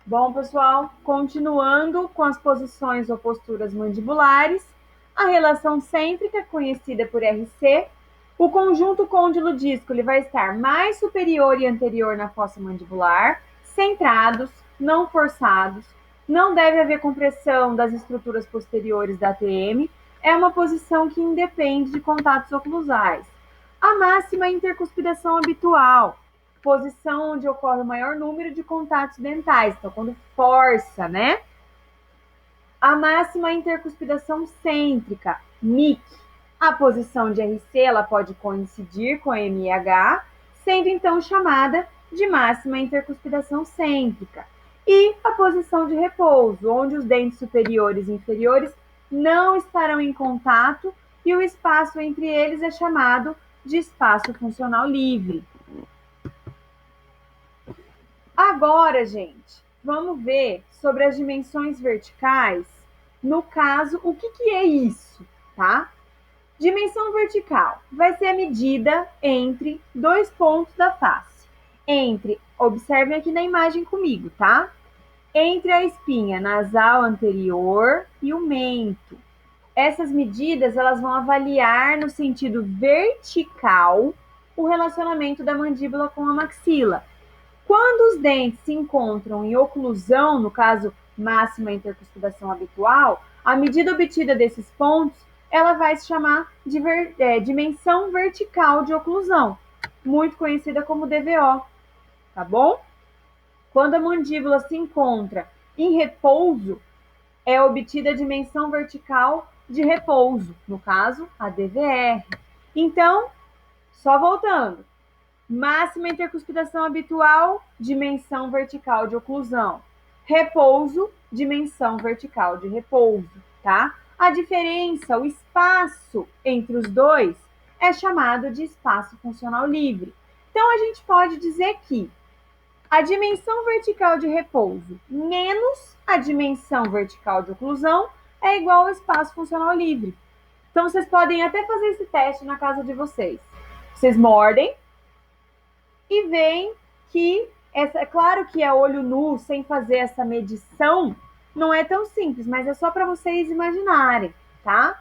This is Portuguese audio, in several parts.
Bom, pessoal, continuando com as posições ou posturas mandibulares, a relação cêntrica, conhecida por RC, o conjunto côndilo-disco ele vai estar mais superior e anterior na fossa mandibular, centrados, não forçados, não deve haver compressão das estruturas posteriores da ATM, é uma posição que independe de contatos oclusais. A máxima intercuspidação habitual, posição onde ocorre o maior número de contatos dentais, então quando força, né? A máxima intercuspidação cêntrica, MIC. A posição de RC ela pode coincidir com a MIH, sendo então chamada de máxima intercuspidação cêntrica. E a posição de repouso, onde os dentes superiores e inferiores não estarão em contato e o espaço entre eles é chamado de espaço funcional livre. Agora, gente, vamos ver sobre as dimensões verticais. No caso, o que é isso, tá? Dimensão vertical vai ser a medida entre dois pontos da face. Observem aqui na imagem comigo, tá? Entre a espinha nasal anterior e o mento. Essas medidas, elas vão avaliar no sentido vertical o relacionamento da mandíbula com a maxila. Quando os dentes se encontram em oclusão, no caso máxima intercuspidação habitual, a medida obtida desses pontos, ela vai se chamar de dimensão vertical de oclusão, muito conhecida como DVO, tá bom? Quando a mandíbula se encontra em repouso, é obtida a dimensão vertical de repouso, no caso, a DVR. Então, só voltando, máxima intercuspidação habitual, dimensão vertical de oclusão. Repouso, dimensão vertical de repouso, tá? A diferença, o espaço entre os dois é chamado de espaço funcional livre. Então, a gente pode dizer que a dimensão vertical de repouso menos a dimensão vertical de oclusão é igual ao espaço funcional livre. Então, vocês podem até fazer esse teste na casa de vocês. Vocês mordem e veem que, é claro que é olho nu, sem fazer essa medição, não é tão simples, mas é só para vocês imaginarem, tá?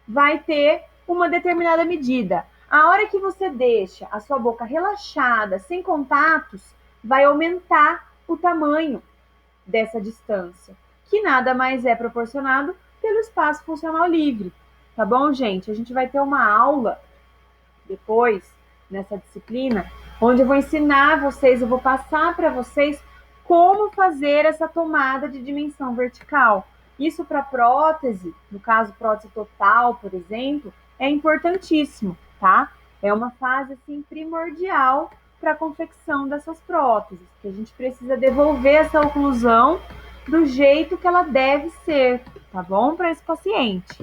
Vai ter uma determinada medida. A hora que você deixa a sua boca relaxada, sem contatos, vai aumentar o tamanho dessa distância, que nada mais é proporcionado pelo espaço funcional livre. Tá bom, gente? A gente vai ter uma aula depois, nessa disciplina, onde eu vou ensinar vocês, eu vou passar para vocês como fazer essa tomada de dimensão vertical. Isso para prótese, no caso prótese total, por exemplo, é importantíssimo, tá? É uma fase assim primordial para a confecção dessas próteses, que a gente precisa devolver essa oclusão do jeito que ela deve ser, tá bom? Para esse paciente.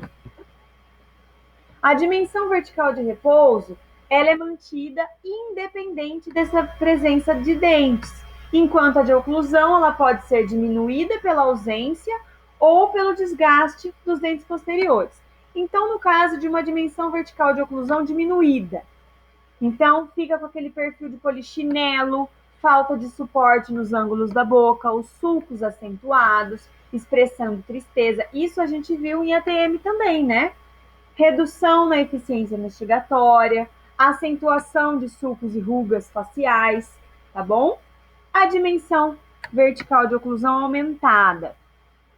A dimensão vertical de repouso, ela é mantida independente dessa presença de dentes, enquanto a de oclusão, ela pode ser diminuída pela ausência ou pelo desgaste dos dentes posteriores. Então, no caso de uma dimensão vertical de oclusão diminuída, então fica com aquele perfil de polichinelo, falta de suporte nos ângulos da boca, os sulcos acentuados, expressando tristeza. Isso a gente viu em ATM também, né? Redução na eficiência mastigatória, acentuação de sulcos e rugas faciais, tá bom? A dimensão vertical de oclusão aumentada.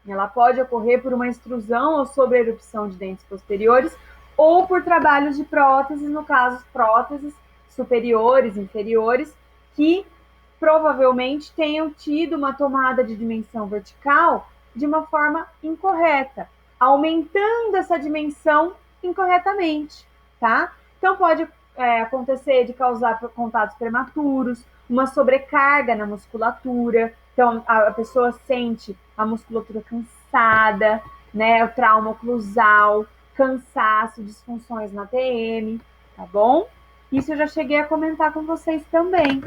Ela pode ocorrer por uma extrusão ou sobreerupção de dentes posteriores ou por trabalhos de próteses, no caso, próteses superiores, inferiores, que provavelmente tenham tido uma tomada de dimensão vertical de uma forma incorreta, aumentando essa dimensão incorretamente, tá? Então pode acontecer de causar contatos prematuros, uma sobrecarga na musculatura, então a pessoa sente a musculatura cansada, né? O trauma oclusal, cansaço, disfunções na TM, tá bom? Isso eu já cheguei a comentar com vocês também.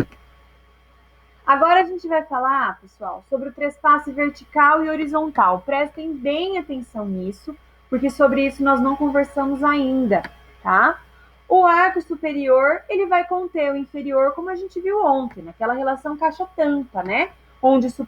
Agora a gente vai falar, pessoal, sobre o trespasse vertical e horizontal. Prestem bem atenção nisso, porque sobre isso nós não conversamos ainda, tá? O arco superior, ele vai conter o inferior, como a gente viu ontem, naquela relação caixa-tampa, né? Onde o superior